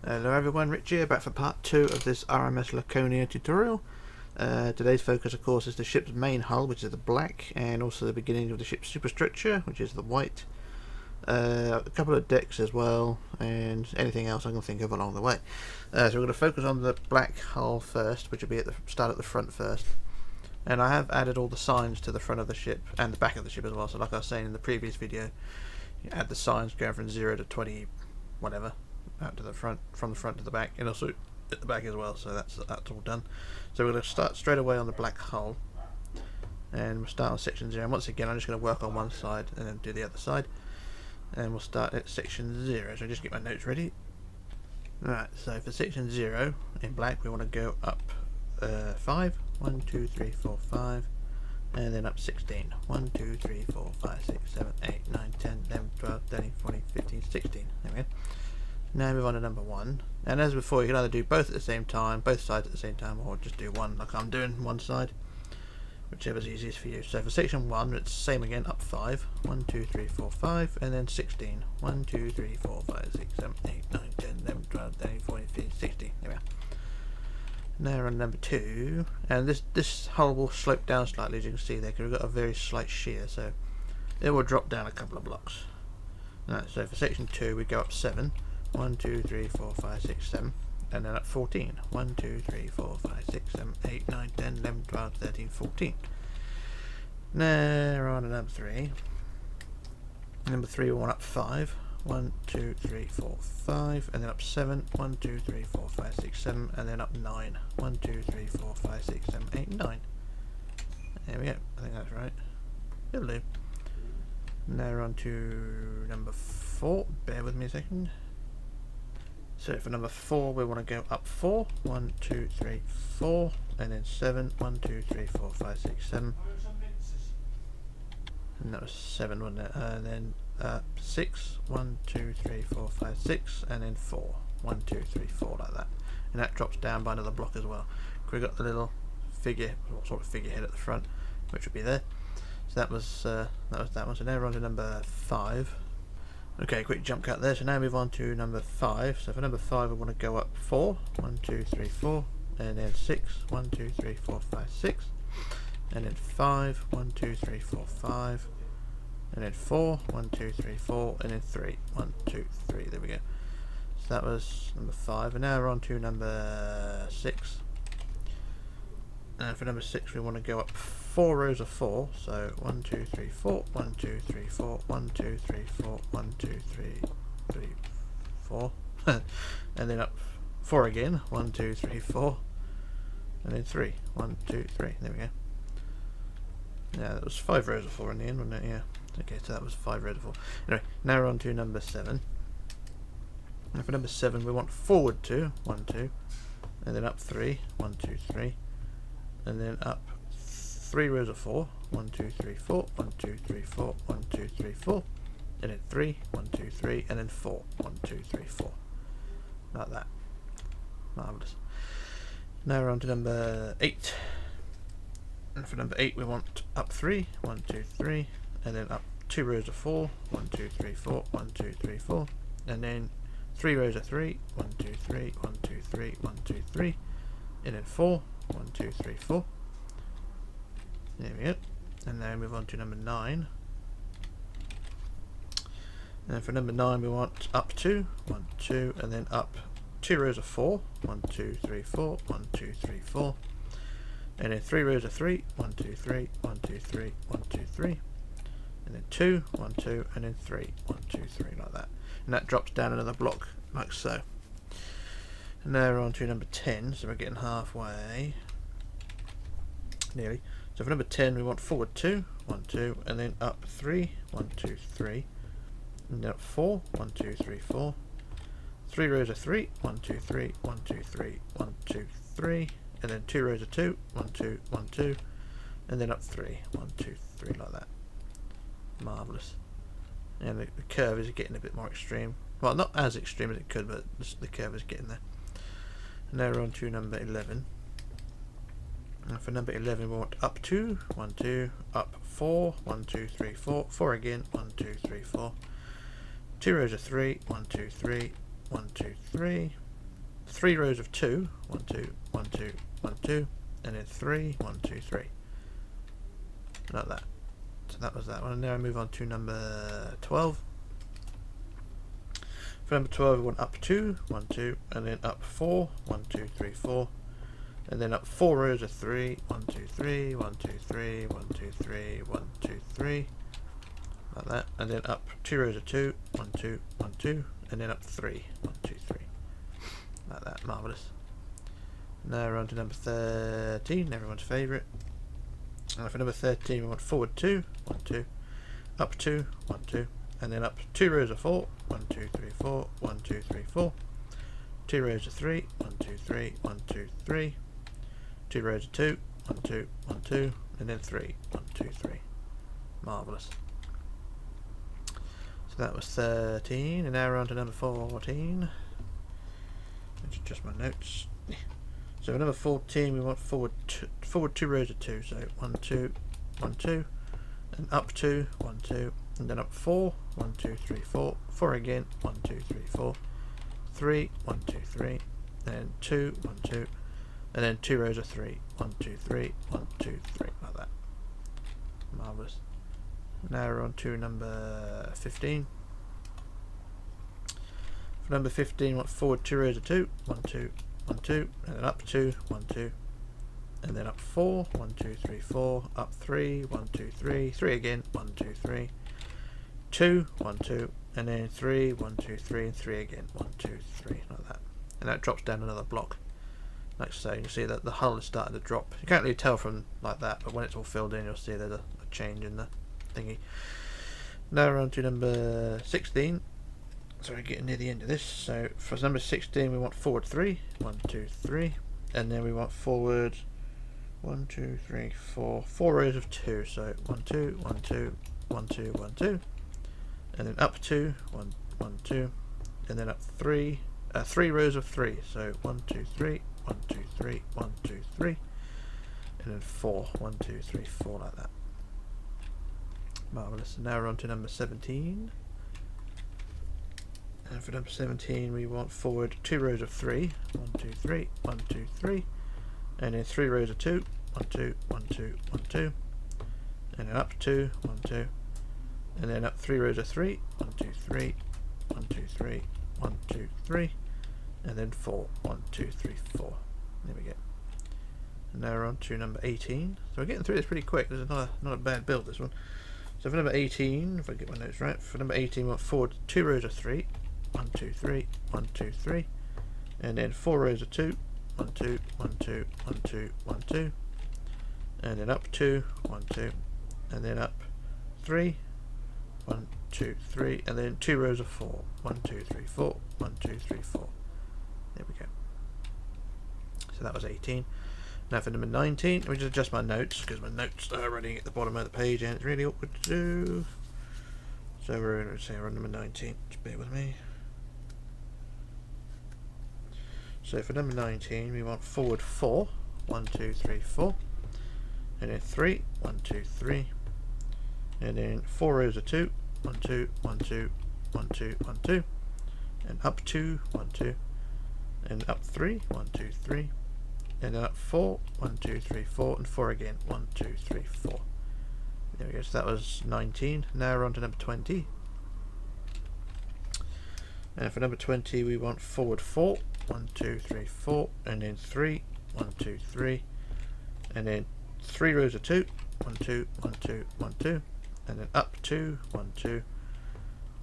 Hello everyone, Rich here, back for part 2 of this RMS Laconia tutorial. Today's focus of course is the ship's main hull, which is the black, and also the beginning of the ship's superstructure, which is the white. A couple of decks as well, and anything else I can think of along the way. So we're going to focus on the black hull first, which will be at the start at the front first. And I have added all the signs to the front of the ship and the back of the ship as well. So like I was saying in the previous video, you add the signs going from 0 to 20 whatever out to the front, from the front to the back, and also at the back as well. So that's all done. So we're going to start straight away on the black hull, and we'll start on section 0. And once again, I'm just going to work on one side and then do the other side, and we'll start at section 0. So just get my notes ready. Right, so for section 0 in black, we want to go up 5, 1, 2, 3, 4, 5, and then up 16. 1, 2, 3, 4, 5, 6, 7, 8, 9, 10, 11, 12, 13, 14, 15, 16. There we go. Now move on to number 1. And as before, you can either do both at the same time, both sides at the same time, or just do one like I'm doing, one side, whichever's easiest for you. So for section 1, it's the same again, up 5, 1, 2, 3, 4, 5, and then 16. 1, 2, 3, 4, 5, 6, 7, 8, 9, 10, 11, 12, 13, 14, 15, 16. There we are. Now we're on number 2, and this hull will slope down slightly, as you can see there, because we've got a very slight shear, so it will drop down a couple of blocks. Right, so for section 2, we go up 7. 1, 2, 3, 4, 5, 6, 7, and then up 14. 1, 2, 3, 4, 5, 6, 7, 8, 9, 10, 11, 12, 13, 14. Now we're on to number 3. Number 3 we want up 5. 1, 2, 3, 4, 5, and then up 7. 1, 2, 3, 4, 5, 6, 7, and then up 9. 1, 2, 3, 4, 5, 6, 7, 8, 9. There we go. I think that's right. It'll do. Now we're on to number 4. Bear with me a second. So for number 4, we want to go up 4. 1, 2, 3, 4, and then 7. 1, 2, 3, 4, 5, 6, 7. And that was 7, wasn't it? And then 6. 1, 2, 3, 4, 5, 6, and then 4. 1, 2, 3, 4, like that. And that drops down by another block as well. We've got the little figure, sort of figurehead at the front, which would be there. So that was that one. So now we're on to number 5. Okay, quick jump cut there. So now move on to number 5. So for number 5, we want to go up 4. 1, 2, 3, 4, and then 6. 1, 2, 3, 4, 5, 6, and then 5. 1, 2, 3, 4, 5, and then 4. 1, 2, 3, 4, and then 3. 1, 2, 3. There we go. So that was number 5, and now we're on to number 6. And for number 6, we want to go up 4 rows of 4. So 1, 2, 3, 4. 1, 2, 3, 4. 1, 2, 3, 4. 1, 2, 3, 3, 4. And then up 4 again. 1, 2, 3, 4. And then 3. 1, 2, 3. There we go. Yeah, that was 5 rows of 4 in the end, wasn't it? Yeah. Okay, so that was 5 rows of 4. Anyway, now we're on to number 7. And for number 7, we want forward 2. 1, 2. And then up 3. 1, 2, 3. And then up 3 rows of 4. 1, 2, 3, 4. 1, 2, 3, 4. 1, 2, 3, 4. And then 3. 1, 2, 3. And then 4. 1, 2, 3, 4. Like that. Marvellous. Now we're on to number 8. And for number 8, we want up 3. 1, 2, 3. And then up 2 rows of 4. 1, 2, 3, 4. 1, 2, 3, 4. And then 3 rows of 3. 1, 2, 3. 1, 2, 3. 1, 2, 3. And then 4. 1, 2, 3, 4. There we go. And now move on to number 9. And for number 9, we want up 2. 1, 2, and then up 2 rows of 4. 1, 2, 3, 4. 1, 2, 3, 4. And then 3 rows of 3. 1, 2, 3. 1, 2, 3. 1, 2, 3. And then 2. 1, 2, and then 3. 1, 2, 3, like that. And that drops down another block, like so. And now we're on to number 10, so we're getting halfway. Nearly. So for number 10, we want forward 2, 1, 2, and then up 3, 1, 2, 3, and then up 4, 1, 2, 3, 4, 3 rows of 3, 1, 2, 3, 1, 2, 3, 1, 2, 3, and then 2 rows of 2, 1, 2, 1, 2, and then up 3, 1, 2, 3, like that. Marvellous. And the curve is getting a bit more extreme. Well, not as extreme as it could, but the curve is getting there. And now we're on to number 11. And for number 11, we want up 2, 1, 2, up 4, 1, 2, 3, 4, 4 again, 1, 2, 3, 4, 2 rows of 3, 1, 2, 3, 1, 2, 3, 3 rows of 2, 1, 2, 1, 2, 1, 2, and then 3, 1, 2, 3, like that. So that was that one, and now I move on to number 12. For number 12 we want up 2, 1, 2, and then up 4, 1, 2, 3, 4, and then up 4 rows of 3, 1, 2, 3, 1, 2, 3, 1, 2, 3, 1, 2, 3, like that, and then up 2 rows of 2, 1, 2, 1, 2, and then up 3, 1, 2, 3, like that. Marvellous. Now we're on to number 13, everyone's favourite. And for number 13 we want forward 2, 1, 2, up 2, 1, 2, and then up 2 rows of 4, 1, 2, 3, 4, 1, 2, 3, 4, 2 rows of 3, 1, 2, 3, 1, 2, 3, 2 rows of 2, 1, 2, 1, 2, and then 3, 1, 2, 3. Marvellous. So that was 13, and now we're on to number 14. Let's adjust my notes. So for number 14 we want forward 2 rows of 2, so 1, 2, 1, 2, and up 2, 1, 2, and then up 4, 1, 2, 3, 4, 4 again, 1, 2, 3, 4, 3, 1, 2, 3, and then 2, 1, 2, and then 2 rows of 3, 1, 2, 3, 1, 2, 3, like that. Marvellous. Now we're on to number 15. For number 15 we want forward 2 rows of 2, 1, 2, 1, 2, and then up 2, 1, 2, and then up 4, 1, 2, 3, 4, up 3, 1, 2, 3, 3 again, 1, 2, 3, 2, 1, 2, and then 3, 1, 2, 3, and 3 again, 1, 2, 3, like that. And that drops down another block. Like so, you can see that the hull is starting to drop. You can't really tell from like that, but when it's all filled in, you'll see there's a change in the thingy. Now we're on to number 16. So we're getting near the end of this. So for number 16 we want forward 3, 1, 2, 3, and then we want forward 1, 2, 3, 4, 4 rows of 2, so 1, 2, 1, 2, 1, 2, 1, 2, and then up 2, 1, 1, 2, and then up 3, 3 rows of 3, so 1, 2, 3, 1, 2, 3, 1, 2, 3, and then 4, 1, 2, 3, 4, like that. Marvellous. And now we're on to number 17. And for number 17 we want forward 2 rows of 3, 1, 2, 3, 1, 2, 3, and then 3 rows of 2, 1, 2, 1, 2, 1, 2, and then up 2, 1, 2, and then up 3 rows of 3, 1, 2, 3, 1, 2, 3, 1, 2, 3, and then 4, 1, 2, 3, 4. There we go. And now we're on to number 18. So we're getting through this pretty quick. This is not a bad build, this one. So for number 18, if I get my notes right, for number 18 we want forward 2 rows of 3, 1, 2, 3, 1, 2, 3, and then 4 rows of 2, 1, 2, 1, 2, 1, 2, 1, 2, and then up 2, 1, 2, and then up 3, 1, 2, 3, and then 2 rows of 4, 1, 2, 3, 4, 1, 2, 3, 4. There we go. So that was 18. Now for number 19, let me just adjust my notes because my notes are running at the bottom of the page and it's really awkward to do. So we're going to say we're on number 19. Just bear with me. So for number 19, we want forward 4, 1, 2, 3, 4, and then 3, 1, 2, 3, and then 4 rows of 2, 1, 2, 1, 2, 1, 2, 1, 2, and up 2, 1, 2, and up 3, 1, 2, 3, and then up 4, 1, 2, 3, 4, and 4 again, 1, 2, 3, 4. There we go, so that was 19. Now we're on to number 20. And for number 20 we want forward 4, 1, 2, 3, 4, and then 3, 1, 2, 3, and then 3 rows of 2, 1, 2, 1, 2, 1, 2, and then up 2, 1, 2,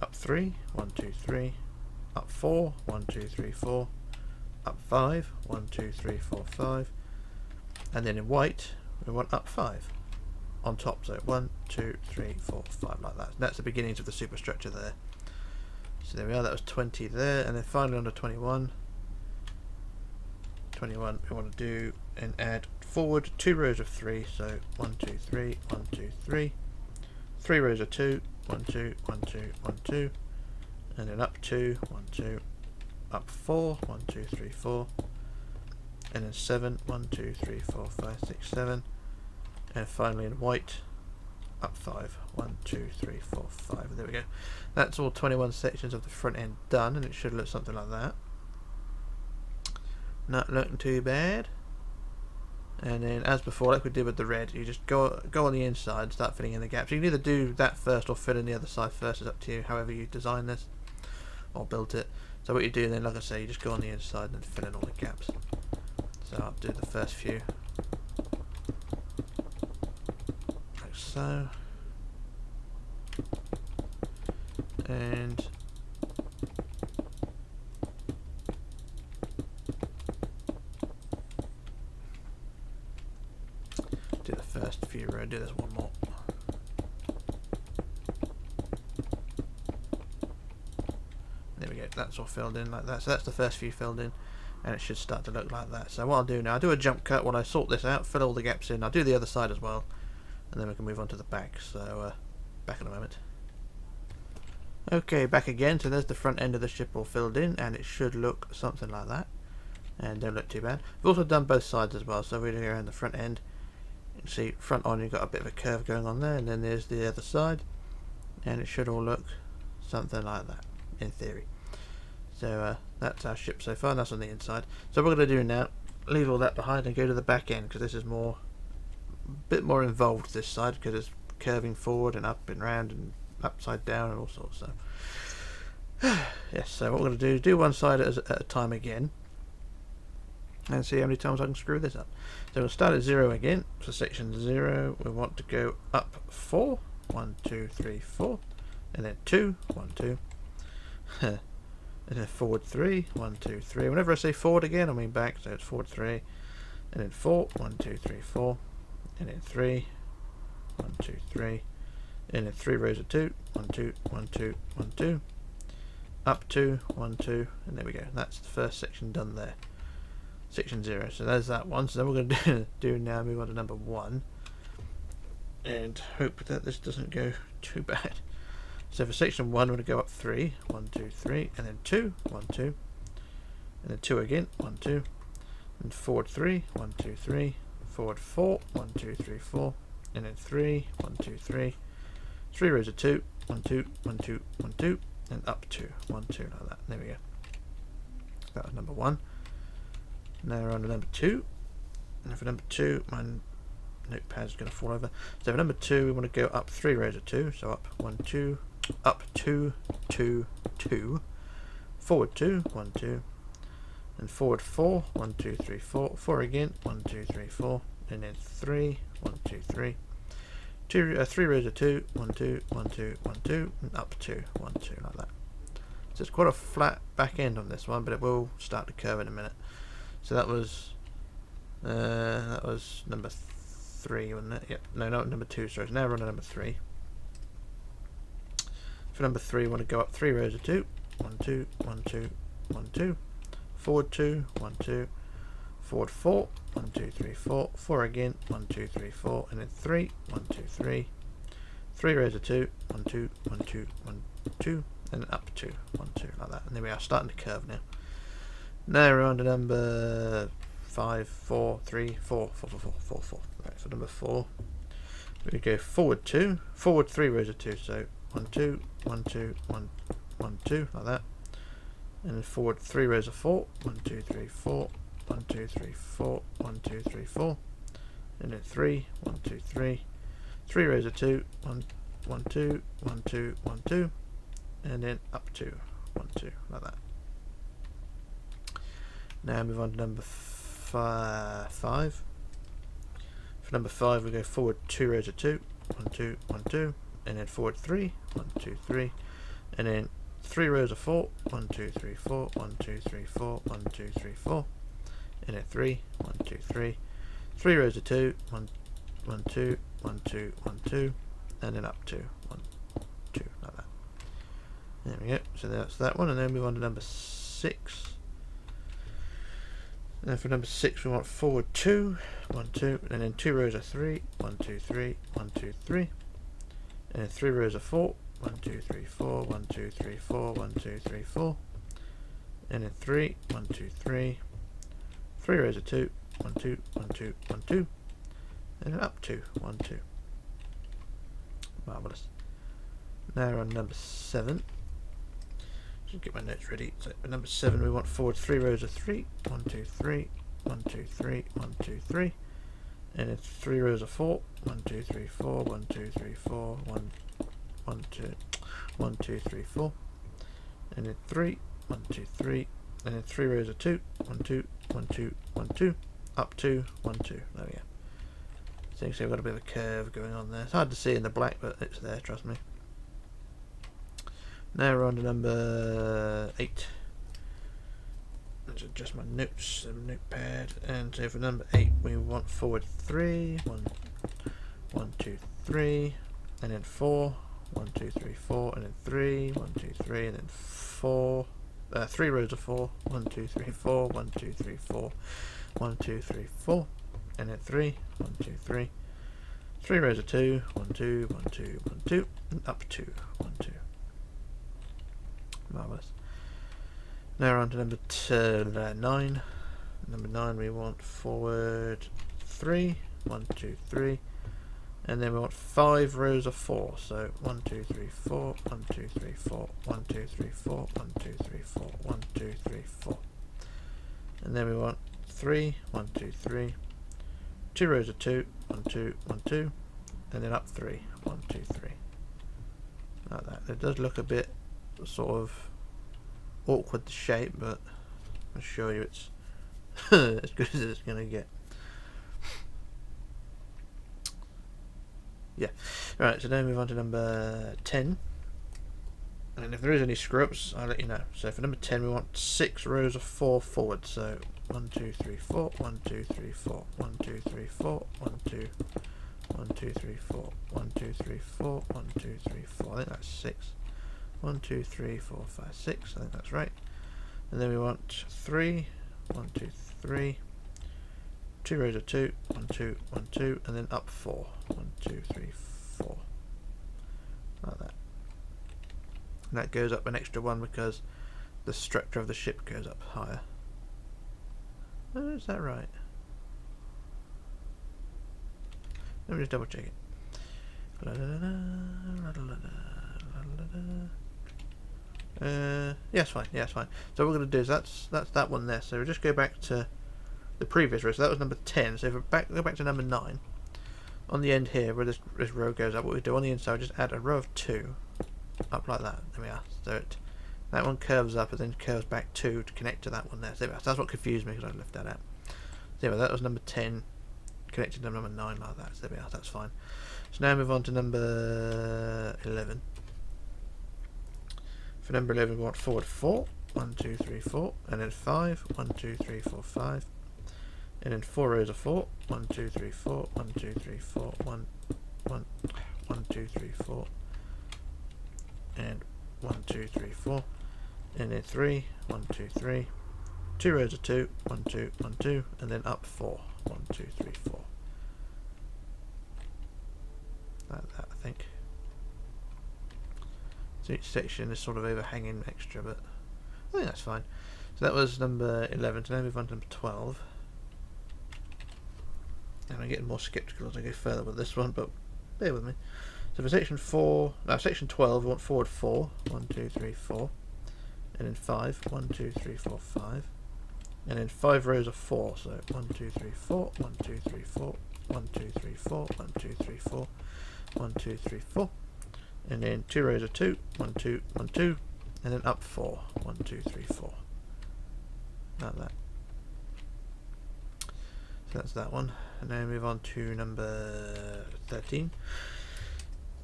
up 3, 1, 2, 3, up 4, 1, 2, 3, 4, up 5, 1, 2, 3, 4, 5, and then in white we want up 5 on top, so 1, 2, 3, 4, 5, like that. And that's the beginnings of the superstructure there. So there we are, that was 20 there, and then finally on to 21. 21 we want to do and add forward 2 rows of 3, so 1, 2, 3, 1, 2, 3, 3 rows of 2, 1, 2, 1, 2, 1, 2, and then up 2, 1, 2, up 4, 1, 2, 3, 4, and then 7, 1, 2, 3, 4, 5, 6, 7, and finally in white up 5, 1, 2, 3, 4, 5. There we go. That's all 21 sections of the front end done, and it should look something like that. Not looking too bad. And then, as before, like we did with the red, you just go on the inside and start filling in the gaps. You can either do that first or fill in the other side first. It's up to you, however you design this or built it. So what you do then, like I say, you just go on the inside and then fill in all the gaps. So I'll do the first few, like so, and do the first few rows. Do this one more. There we go. That's all filled in like that. So that's the first few filled in. And it should start to look like that. So what I'll do now, I'll do a jump cut when I sort this out, fill all the gaps in. I'll do the other side as well, and then we can move on to the back. So back in a moment. Okay, back again. So there's the front end of the ship all filled in, and it should look something like that. And don't look too bad. We've also done both sides as well. So we're going around the front end. You can see front on, you've got a bit of a curve going on there, and then there's the other side, and it should all look something like that in theory. So that's our ship so far, and that's on the inside. So what we're going to do now, leave all that behind and go to the back end, because this is a bit more involved this side, because it's curving forward and up and round and upside down and all sorts. So yes, so what we're going to do one side at a time again, and see how many times I can screw this up. So we'll start at 0 again. For section 0, we want to go up 4, 1, 2, 3, 4, and then 2, 1, 2. And then forward 3, 1, 2, 3. Whenever I say forward again, I mean back, so it's forward 3. And then 4, 1, 2, 3, 4. And then 3, 1, 2, 3. And then 3 rows of 2, 1, 2, 1, 2, 1, 2. Up 2, 1, 2. And there we go. That's the first section done there. Section 0. So there's that one. So then we're going to do now, move on to number 1. And hope that this doesn't go too bad. So for section 1, we're going to go up 3, 1, 2, 3, and then 2, 1, 2, and then 2 again, 1, 2, and forward 3, 1, 2, 3, forward 4, 1, 2, 3, 4, and then 3, 1, 2, 3, 3 rows of 2, 1, 2, 1, 2, 1, 2, and up 2, 1, 2, like that. There we go. That was number 1. Now we're on to number 2. And for number 2, my notepad's going to fall over. So for number 2, we want to go up 3 rows of 2, so up 1, 2, up 2, 2, 2, forward 2, 1, 2, and forward 4, 1, 2, 3, 4, 4 again, 1, 2, 3, 4, and then 3, 1, 2, 3, 3 rows of 2, 1, 2, 1, 2, 1, 2, and up 2, 1, 2, like that. So it's quite a flat back end on this one, but it will start to curve in a minute. So that was number 3, wasn't it? Yep. No, not number 2. Sorry. So now we're on to number 3. For number 3, we want to go up 3 rows of 2. 1, 2, 1, 2, 1, 2. Forward 2, 1, 2. Forward 4, 1, 2, 3, 4. 4 again, 1, 2, 3, 4, and then 3, 1, 2, 3. 3 rows of 2. 1, 2, 1, 2, 1, 2, and then up 2, 1, 2, like that. And there we are, starting to curve now. Now we're on to number 5, 4, 3, 4, 4, 4, 4, 4, 4. Right, for number 4, we go forward 2, forward 3 rows of 2, so 1, 2, 1, 2, 1, 1, 2, like that. And then forward 3 rows of 4, 1, 2, 3, 4, 1, 2, 3, 4, 1, 2, 3, 4. And then 3, 1, 2, 3. 3 rows of 2, 1, 1, 2, 1, 2, 1, 2. And then up 2, 1, 2, like that. Now move on to number 5. For number 5, we go forward 2 rows of 2, 1, 2, 1, 2, and then forward 3, 1, 2, 3, and then 3 rows of 4, 1, 2, 3, 4, 1, 2, 3, 4, 1, 2, 3, 4, and then 3, 1, 2, 3, 3 rows of 2, 1, 1, 2, 1, 2, 1, 2, and then up 2, 1, 2, like that. There we go. So that's that one, and then move on to number 6. And then for number 6, we want forward 2, 1, 2, and then 2 rows of 3, 1, 2, 3, 1, 2, 3, and then 3 rows of 4, 1, 2, 3, 4, 1, 2, 3, 4, 1, 2, 3, 4, and then 3, 1, 2, 3, 3 rows of 2, 1, 2, 1, 2, 1, 2, and then up 2, 1, 2. Marvellous. Now we're on number 7. Just get my notes ready. So for number 7 we want forward 3 rows of 3. 1, 2, 3, 1, 2, 3, 1, 2, 3. And then 3 rows of 4. 1, 2, 3, 4, 1, 2, 3, 4, 1, 1, 2, 1, 2, 3, 4. And then 3, 1, 2, 3. And then 3 rows of 2. 1, 2, 1, 2, 1, 2. Up 2, 1, 2. There we go. So you can see we've got a bit of a curve going on there. It's hard to see in the black, but it's there, trust me. Now we're on to number 8. Let's adjust my notes, notepad, and so for number 8 we want forward 3, 1, 1, 2, 3, and then 4, 1, 2, 3, 4, and then 3, 1, 2, 3, and then 4, 3 rows of 4, 1, 2, 3, 4, 1, 2, 3, 4, 1, 2, 3, 4, and then 3, 1, 2, 3, 3 rows of 2, 1, 2, 1, 2, 1, 2, and up 2, 1, 2. Marvellous. Now we're on to number 9. Number 9 we want forward 3, 1, 2, 3, and then we want 5 rows of 4. So 1, 2, 3, 4, 1, 2, 3, 4, 1, 2, 3, 4, 1, 2, 3, 4, 1, 2, 3, 4. And then we want 3, 1, 2, 3, 2 rows of 2, 1, 2, 1, 2, and then up 3, 1, 2, 3. Like that. It does look a bit sort of awkward to shape, but I assure you it's as good as it's going to get. Yeah. Right, so now move on to number 10. And if there is any screw-ups, I'll let you know. So for number 10 we want 6 rows of 4 forward. So 1, 2, 3, 4, 1, 2, 3, 4, 1, 2, 3, 4, 1, 2, 1, 2, 3, 4, 1, 2, 3, 4, 1, 2, 3, 4. I think that's 6. 1, 2, 3, 4, 5, 6. I think that's right. And then we want 3, 1, 2, 3, 2 rows of 2, 1, 2, 1, 2, and then up 4. 1, 2, 3, 4. Like that. And that goes up an extra 1 because the structure of the ship goes up higher. Oh, is that right? Let me just double check it. Yeah, it's fine. Yeah, it's fine. So what we're going to do is that's that one there. So we'll just go back to the previous row. So that was number 10. So if we go back to number 9, on the end here where this row goes up, what we do on the inside, we just add a row of 2 up like that. There we are. So that one curves up and then curves back 2 to connect to that one there. So that's what confused me because I left that out. So anyway, that was number 10 connected to number 9 like that. So there we are. That's fine. So now move on to number 11. For number 11 we want forward 4, 1, 2, 3, 4, and then 5, 1, 2, 3, 4, 5, and then 4 rows of 4, 1, 2, 3, 4, 1, 2, 3, 4, 1, 1, 1, 2, 3, 4, and 1, 2, 3, 4, and then 3, 1, 2, 3, 2 rows of 2, 1, 2, 1, 2, and then up 4, 1, 2, 3, 4. Like that, I think. So each section is sort of overhanging extra, but I think that's fine. So that was number 11. So now move on to number 12. And I'm getting more sceptical as I go further with this one, but bear with me. So for section 12, we want forward 4, 1, 2, 3, 4, and then 5, 1, 2, 3, 4, 5, and then 5 rows of 4. So 1, 2, 3, 4, 1, 2, 3, 4, 1, 2, 3, 4, 1, 2, 3, 4, 1, 2, 3, 4, and then 2 rows of 2, 1, 2, 1, 2, and then up 4, 1, 2, 3, 4. Like that. So that's that one. And now move on to number 13.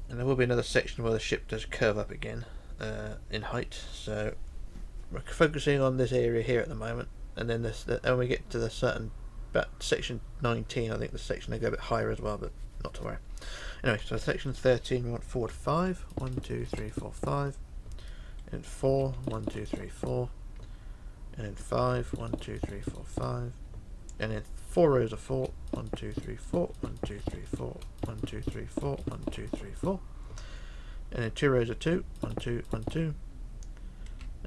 And there will be another section where the ship does curve up again in height. So we're focusing on this area here at the moment, and then when we get to the certain about section 19, I think the section will go a bit higher as well, but not to worry. Anyway, so section 13 we want forward 5, 1, 2, 3, 4, 5, and 4, 1, 2, 3, 4, and then 5, 1, 2, 3, 4, 5, and then 4 rows of 4, 1, 2, 3, 4, 1, 2, 3, 4, 1, 2, 3, 4, 1, 2, 3, 4, and then 2 rows of 2, 1, 2, 1, 2,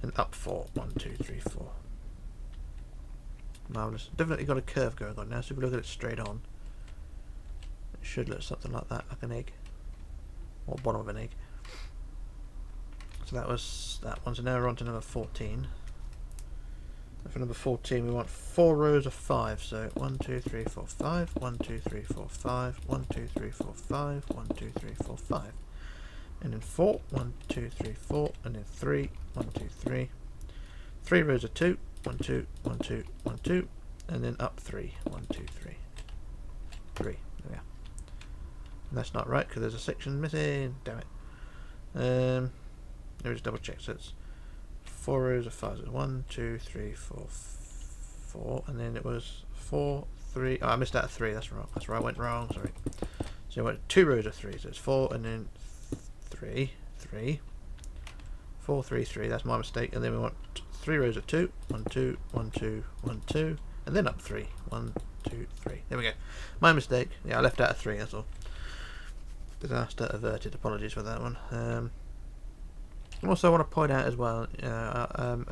and up 4, 1, 2, 3, 4. Marvellous. Definitely got a curve going on now, so if we look at it straight on, it should look something like that, like an egg, or bottom of an egg. So that was that one. So now we're on to number 14. And for number 14 we want 4 rows of 5. So 1, 2, 3, 4, 5, 1, 2, 3, 4, 5, 1, 2, 3, 4, 5, 1, 2, 3, 4, 5. And then 4, 1, 2, 3, 4, and then 3, 1, 2, 3. 3 rows of 2, 1, 2, 1, 2, 1, 2, and then up 3, 1, 2, 3, 3. There we are. And that's not right because there's a section missing. Damn it. Let me just double check. So it's 4 rows of 5. So 1, 2, 3, 4, 4, and then it was 4, 3. Oh, I missed out a 3. That's wrong. That's where I went wrong. Sorry. So I went 2 rows of 3. So it's 4 and then 3, 3, 4, 3, 3. That's my mistake. And then we want 3 rows of 2. 1, 2, 1, 2, 1, 2, and then up 3. 1, 2, 3. There we go. My mistake. Yeah, I left out a 3. That's all. Disaster averted. Apologies for that one. Also, I want to point out as well,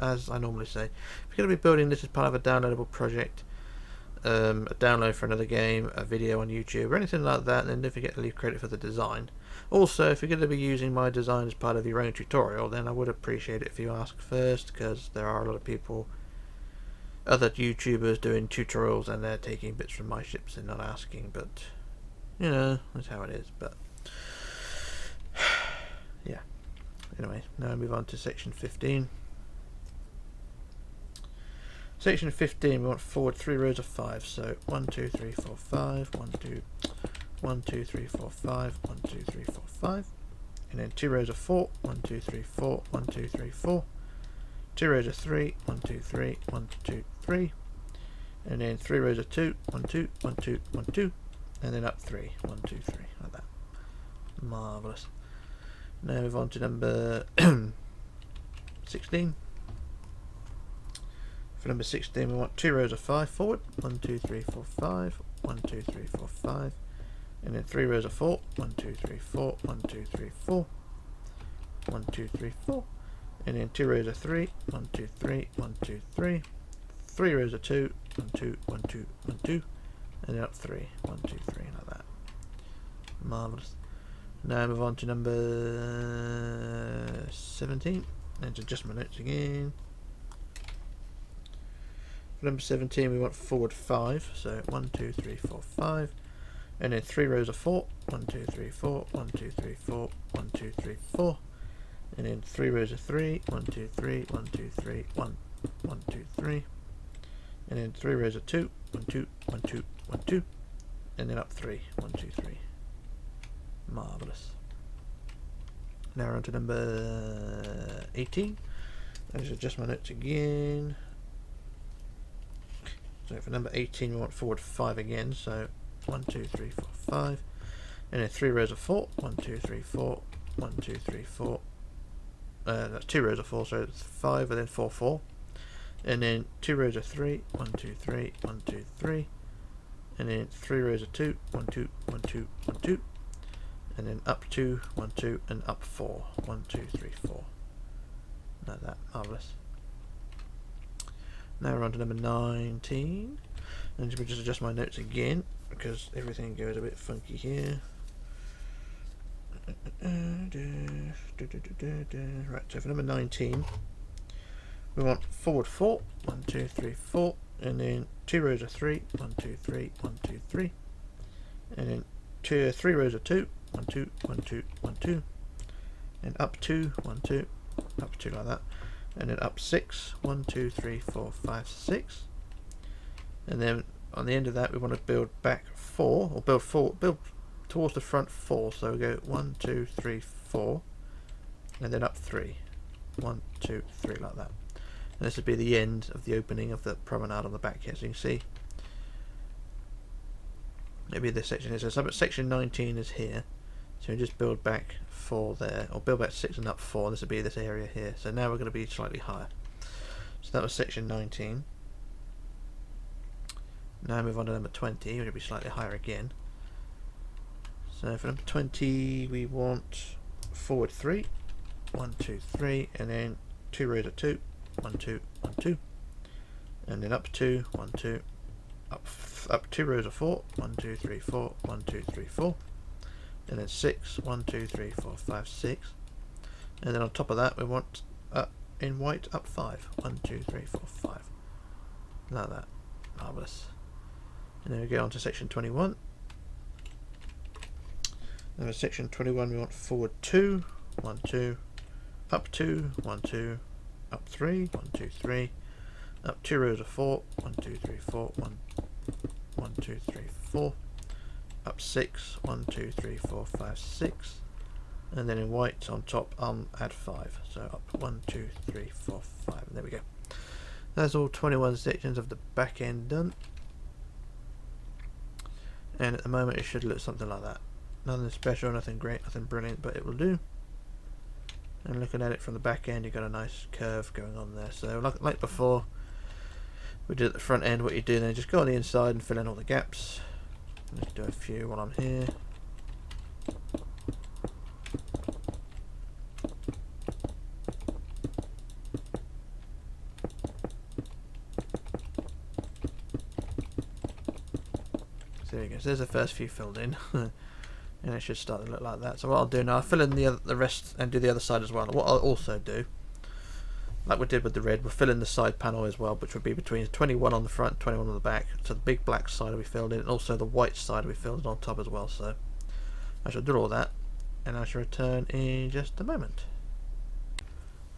as I normally say, if you're going to be building this as part of a downloadable project, a download for another game, a video on YouTube, or anything like that, then don't forget to leave credit for the design. Also, if you're going to be using my design as part of your own tutorial, then I would appreciate it if you ask first, because there are a lot of people, other YouTubers doing tutorials, and they're taking bits from my ships and not asking, but, you know, that's how it is, but, yeah. Anyway, now we move on to section 15. Section 15, we want forward 3 rows of 5. So 1, 2, 3, 4, 5, 1, 2, 1, 2, 3, 4, 5, 1, 2, 3, 4, 5. And then 2 rows of 4, 1, 2, 3, 4, 1, 2, 3, 4. 2 rows of 3, 1, 2, 3, 1, 2, 3. And then 3 rows of 2, 1, 2, 1, 2, 1, 2. And then up 3, 1, 2, 3, like that. Marvellous. Now move on to number 16. For number 16 we want 2 rows of 5 forward. 1, 2, 3, 4, 5. 1, 2, 3, 4, 5. And then 3 rows of 4. 1, 2, 3, 4. 1, 2, 3, 4. 1, 2, 3, 4. And then 2 rows of 3. 1, 2, 3. 1, 2, 3. 3 rows of 2. 1, 2, 1, 2, 1, 2. And then up 3. 1, 2, 3, like that. Marvellous. Now move on to number 17. And to adjust my notes again. For number 17 we want forward 5. So 1, 2, 3, 4, 5. And then 3 rows of 4. 1, 2, 3, 4. 1, 2, 3, 4. 1, 2, 3, 4. And then 3 rows of 3. 1, 2, 3. 1, 2, 3. 1, 1, 2, 3. And then 3 rows of 2. 1, 2, 1, 2, 1, 2. And then up 3. 1, 2, 3. Marvellous. Now we're on to number 18. I'll just adjust my notes again. So for number 18 we want forward 5 again. So 1, 2, 3, 4, 5. And then 3 rows of 4. 1, 2, 3, 4. 1, 2, 3, 4. That's 2 rows of 4, so it's 5 and then 4, 4. And then 2 rows of 3. 1, 2, 3. 1, 2, 3. And then 3 rows of 2. 1, 2, 1, 2, 1, 2. And then up 2, 1, 2, and up 4. 1, 2, 3, 4. Like that. Marvellous. Now we're on to number 19. And let me just adjust my notes again, because everything goes a bit funky here. Right, so for number 19, we want forward 4. 1, 2, 3, 4. And then 2 rows of 3. 1, 2, 3. 1, 2, 3. And then 3 rows of 2. 1, 2, 1, 2, 1, 2, and up 2, 1, 2, up 2 like that, and then up 6, 1, 2, 3, 4, 5, 6, and then on the end of that we want to build back 4, or build towards the front 4, so we go 1, 2, 3, 4, and then up 3, 1, 2, 3 like that, and this would be the end of the opening of the promenade on the back here, so you can see. Maybe this section is so, but section 19 is here. So we just build back 4 there, or build back 6 and up 4. This would be this area here. So now we're going to be slightly higher. So that was section 19. Now move on to number 20. We're going to be slightly higher again. So for number 20, we want forward 3, 1, 2, 3, and then 2 rows of 2, 1, 2, 1, 2, and then up 2, 1, 2. Up 2 rows of 4, 1, 2, 3, 4, 1, 2, 3, 4, and then 6, 1, 2, 3, 4, 5, 6. And then on top of that we want in white up 5. 1, 2, 3, 4, 5. Like that. Marvellous. And then we go on to section 21. And for section 21 we want forward 2, 1, 2, up 2, 1, 2, up 3, 1, 2, 3, up 2 rows of 4, 1, 2, 3, 4, 1, 1, 2, 3, 4, up 6, 1, 2, 3, 4, 5, 6, and then in white on top add 5, so up 1, 2, 3, 4, 5, and there we go. That's all 21 sections of the back end done, and at the moment it should look something like that. Nothing special, nothing great, nothing brilliant, but it will do. And looking at it from the back end, you've got a nice curve going on there. So like before we did at the front end, what you do then is just go on the inside and fill in all the gaps. Let's do a few while I'm here. So there you go. So there's the first few filled in. And it should start to look like that. So what I'll do now, I'll fill in the rest and do the other side as well. What I'll also do, like we did with the red, we'll fill in the side panel as well, which would be between 21 on the front, 21 on the back. So the big black side will be filled in, and also the white side will be filled in on top as well. So I shall do all that, and I shall return in just a moment.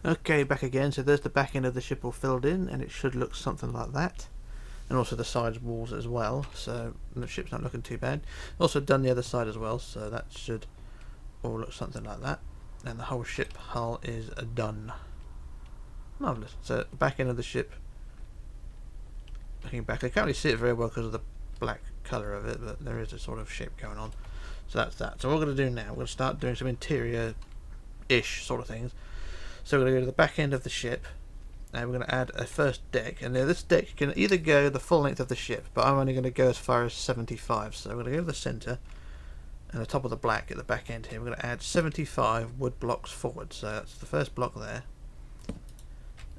Okay, back again. So there's the back end of the ship all filled in, and it should look something like that. And also the sides walls as well, so the ship's not looking too bad. Also done the other side as well, so that should all look something like that. And the whole ship hull is done. Marvellous. So the back end of the ship, looking back, I can't really see it very well because of the black colour of it, but there is a sort of shape going on. So that's that. So what we're going to do now, we're going to start doing some interior-ish sort of things. So we're going to go to the back end of the ship, and we're going to add a first deck, and now this deck can either go the full length of the ship, but I'm only going to go as far as 75. So we're going to go to the centre and the top of the black at the back end here. We're going to add 75 wood blocks forward. So that's the first block there.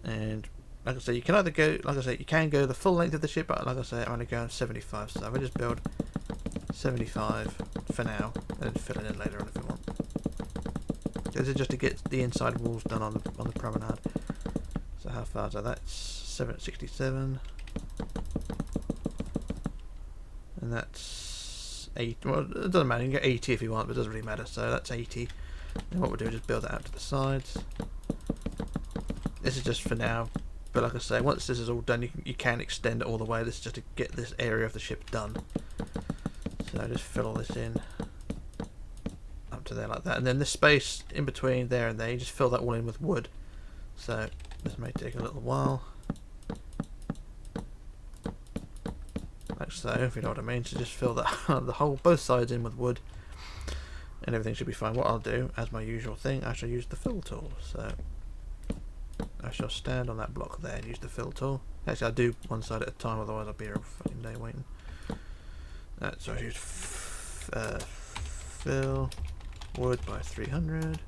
And like I say, you can either go, like I say, you can go the full length of the ship, but like I say, I'm only going 75. So I'll just build 75 for now, and then fill it in later on if you want. This is just to get the inside walls done on the promenade. So how far is that? That's 767, and that's 8. Well, it doesn't matter. You can get 80 if you want, but it doesn't really matter. So that's 80. And what we'll do is just build that out to the sides. This is just for now, but like I say, once this is all done, you can extend it all the way. This is just to get this area of the ship done. So just fill all this in up to there like that, and then this space in between there and there, you just fill that all in with wood. So this may take a little while, like so, if you know what I mean. So just fill that the whole both sides in with wood, and everything should be fine. What I'll do, as my usual thing, I shall use the fill tool. So I shall stand on that block there and use the fill tool. Actually, I'll do one side at a time, otherwise I'll be here all fucking day waiting. So I use fill wood by 300.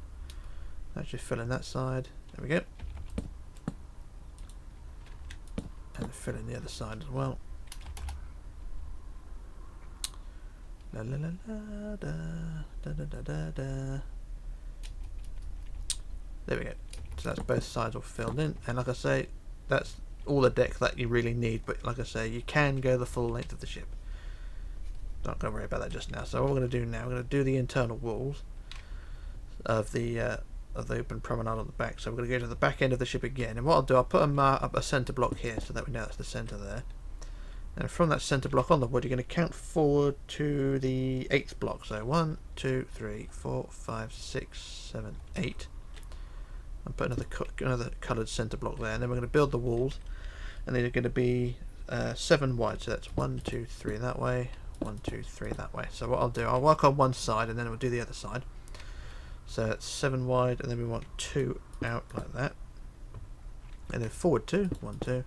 Actually fill in that side. There we go. And fill in the other side as well. La la la la da da da da da da. There we go. So that's both sides all filled in, and like I say, that's all the deck that you really need. But like I say, you can go the full length of the ship. Not going to worry about that just now. So what we're going to do now, we're going to do the internal walls of the open promenade on the back. So we're going to go to the back end of the ship again, and what I'll do, I'll put up a centre block here so that we know that's the centre there. And from that centre block on the wood, you're going to count forward to the 8th block. So 1, 2, 3, 4, 5, 6, 7, 8. And put another coloured centre block there, and then we're going to build the walls, and they're going to be 7 wide. So that's 1, 2, 3 that way, 1, 2, 3 that way. So what I'll do, I'll work on one side, and then we'll do the other side. So it's 7 wide, and then we want 2 out like that, and then forward 2, 1, 2,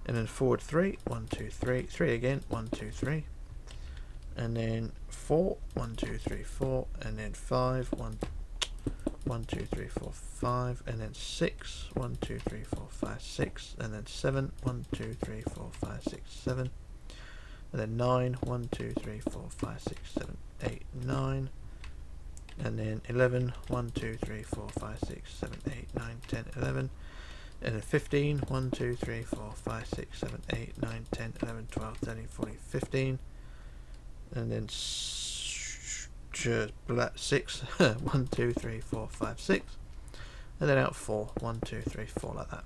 and then forward 3, 1, 2, 3, 3 again, 1, 2, 3, and then 4, 1, 2, 3, 4, and then 5, 1, 2, 3, 4, 5, and then 6, 1, 2, 3, 4, 5, 6, and then 7, 1, 2, 3, 4, 5, 6, 7, and then 9, 1, 2, 3, 4, 5, 6, 7, 8, 9, and then 11, 1, 2, 3, 4, 5, 6, 7, 8, 9, 10, 11, and then 15, 1, 2, 3, 4, 5, 6, 7, 8, 9, 10, 11, 12, 13, 14, 15, and then 6, 1, 2, 3, 4, 5, 6, and then out 4, 1, 2, 3, 4, like that.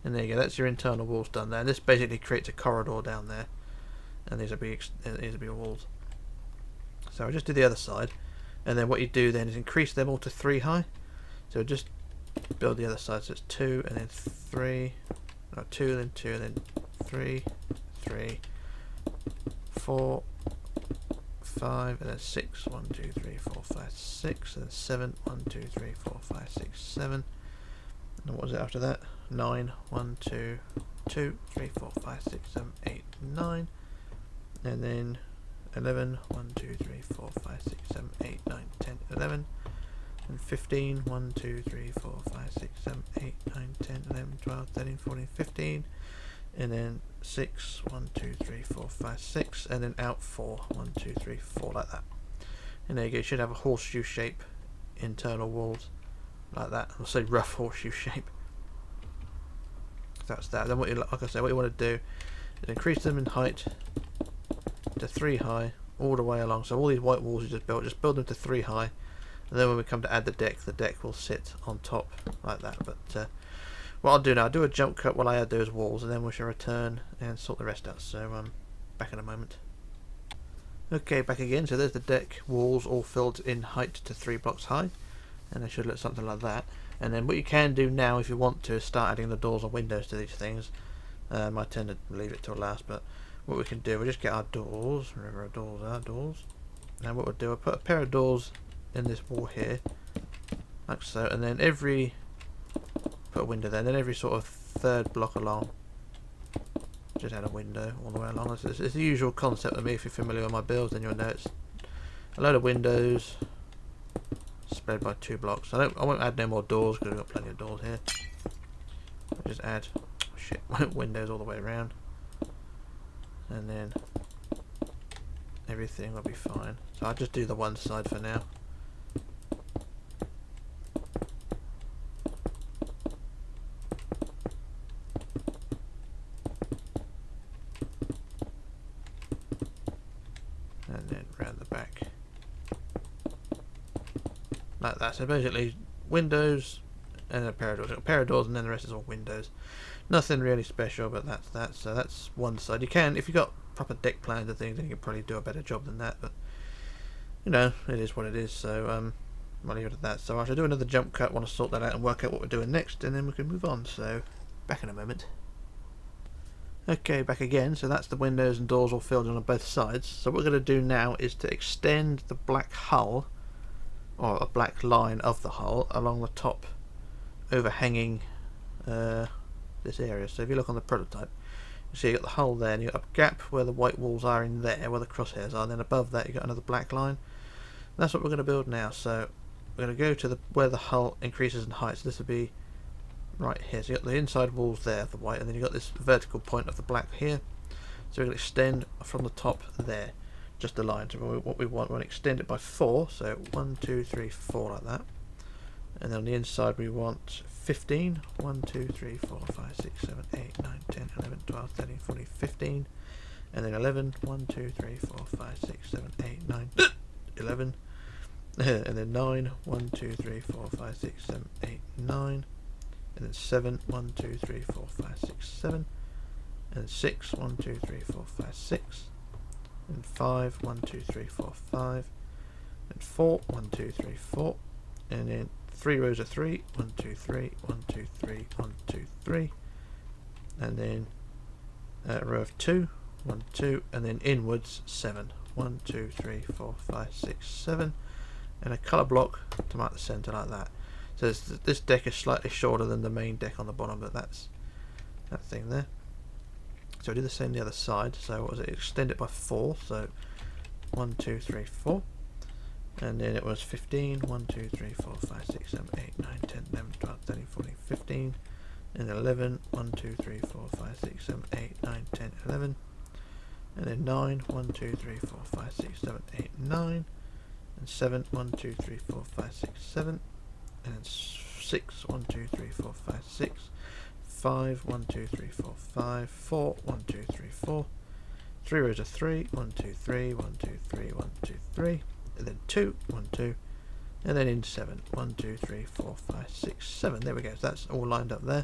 And there you go, that's your internal walls done there. And this basically creates a corridor down there, and these will be walls. So I'll just do the other side, and then what you do then is increase them all to 3 high. So just build the other side, so it's 2 and then 3, no, 2 then 2 and then 3, 3, 4, 5 and then 6, 1, 2, 3, 4, 5, 6, and then 7, 1, 2, 3, 4, 5, 6, 7, and what was it after that? 9, 1, 2, 2, 3, 4, 5, 6, 7, 8, 9, and then 11, 1, 2, 3, 4, 5, 6, 7, 8, 9, 10, 11, and 15, 1, 2, 3, 4, 5, 6, 7, 8, 9, 10, 11, 12, 13, 14, 15, and then 6, 1, 2, 3, 4, 5, 6, and then out 4, 1, 2, 3, 4, like that. And there you go, you should have a horseshoe shape internal walls, like that. I'll say rough horseshoe shape. That's that. Then what you, like I said, what you want to do is increase them in height to 3 high all the way along. So all these white walls you just build them to 3 high, and then when we come to add the deck will sit on top like that. But what I'll do now, I'll do a jump cut while I add those walls, and then we shall return and sort the rest out. So back in a moment. Okay, back again. So there's the deck walls all filled in height to 3 blocks high, and they should look something like that. And then what you can do now, if you want to, is start adding the doors or windows to these things. I tend to leave it till last, but what we can do, we'll just get our doors, wherever our doors are, and what we'll do, we'll put a pair of doors in this wall here, like so, and then put a window there, and then every sort of 3rd block along, just add a window all the way along. It's the usual concept of me. If you're familiar with my builds, then you'll know it's a load of windows spread by 2 blocks. I won't add no more doors because we've got plenty of doors here. I'll just add windows all the way around, and then everything will be fine. So I'll just do the one side for now. And then round the back. Like that. So basically windows and a pair of doors, and then the rest is all windows. Nothing really special, but that's that. So that's one side. You can, if you've got proper deck plans and things, then you can probably do a better job than that, but you know, it is what it is. So I'll leave it at that. So I shall do another jump cut, want to sort that out and work out what we're doing next, and then we can move on. So back in a moment. Okay, back again. So that's the windows and doors all filled in on both sides. So what we're going to do now is to extend the black hull, or a black line of the hull, along the top overhanging this area. So if you look on the prototype, you see you got the hull there, and you've got a gap where the white walls are in there, where the crosshairs are, and then above that you've got another black line. And that's what we're going to build now. So we're going to go to where the hull increases in height. So this will be right here. So you've got the inside walls there of the white, and then you've got this vertical point of the black here. So we're going to extend from the top there, just a line. So what we want, we want to extend it by 4. So 1, 2, 3, 4, like that. And then on the inside we want 15. 1, 2, 3, 4, 5, 6, 7, 8, 9, 10, 11, 12, 13, 14, 15. And then 11. 1, 2, 3, 4, 5, 6, 7, 8, 9, 11. And then 9. 1, 2, 3, 4, 5, 6, 7, 8, 9. And then 7. 1, 2, 3, 4, 5, 6, 7. And 6. 1, 2, 3, 4, 5, 6. And 5. 1, 2, 3, 4, 5. And 4. 1, 2, 3, 4. And then 3 rows of 3. 1, 2, 3. 1, 2, 3. 1, 2, 3. And then a row of 2. 1, 2. And then inwards 7. 1, 2, 3, 4, 5, 6, 7. And a colour block to mark the centre like that. So this deck is slightly shorter than the main deck on the bottom, but that's that thing there. So I do the same the other side. So what was it? Extend it by 4. So 1, 2, 3, 4. And then it was 15. 1, 2, 3, 4, 5, 6, 7, 8, 9, 10, 11, 12, 13, 14, 15. And 11. 1, 2, 3, 4, 5, 6, 7, 8, 9, 10, 11. And then 9. 1, 2, 3, 4, 5, 6, 7, 8, 9. and 7, 1, 2, 3, 4, 5, 6, 7, and then 6, 1, 2, 3, 4, 5, 6, 5, 1, 2, 3, 4, 5, 4, 1, 2, 3, 4, 3 rows of 3, 1, 2, 3, 1, 2, 3, 1, 2, 3, and then 2, 1, 2, and then in 7, 1, 2, 3, 4, 5, 6, 7. There we go. So that's all lined up there,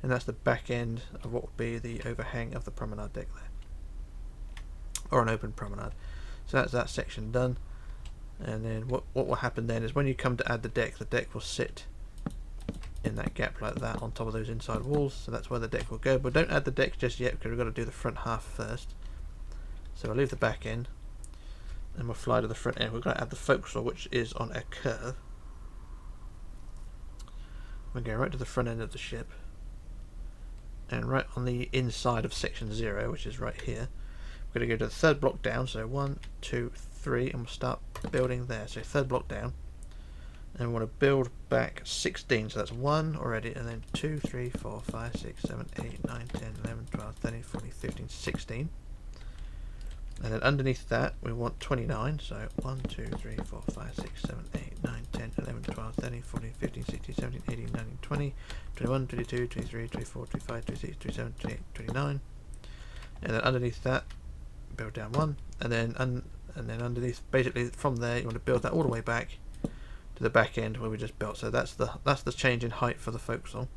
and that's the back end of what would be the overhang of the promenade deck there, or an open promenade. So that's that section done. And then what will happen then is when you come to add the deck will sit in that gap like that on top of those inside walls. So that's where the deck will go. But don't add the deck just yet because we've got to do the front half first. So I'll leave the back end and we'll fly to the front end. We're going to add the forecastle, which is on a curve. We're going right to the front end of the ship, and right on the inside of section 0, which is right here, we're going to go to the third block down. So 1, 2, 3, and we'll start building there. So third block down, and we want to build back 16. So that's 1 already, and then 2, 3, 4, 5, 6, 7, 8, 9, 10, 11, 12, 13, 14, 15, 16. And then underneath that we want 29, so 1, 2, 3, 4, 5, 6, 7, 8, 9, 10, 11, 12, 13, 14, 15, 16, 17, 18, 19, 20, 21, 22, 23, 24, 25, 26, 27, 28, 29. And then underneath that, build down 1, and then underneath, basically from there you want to build that all the way back to the back end where we just built. So that's the change in height for the forecastle.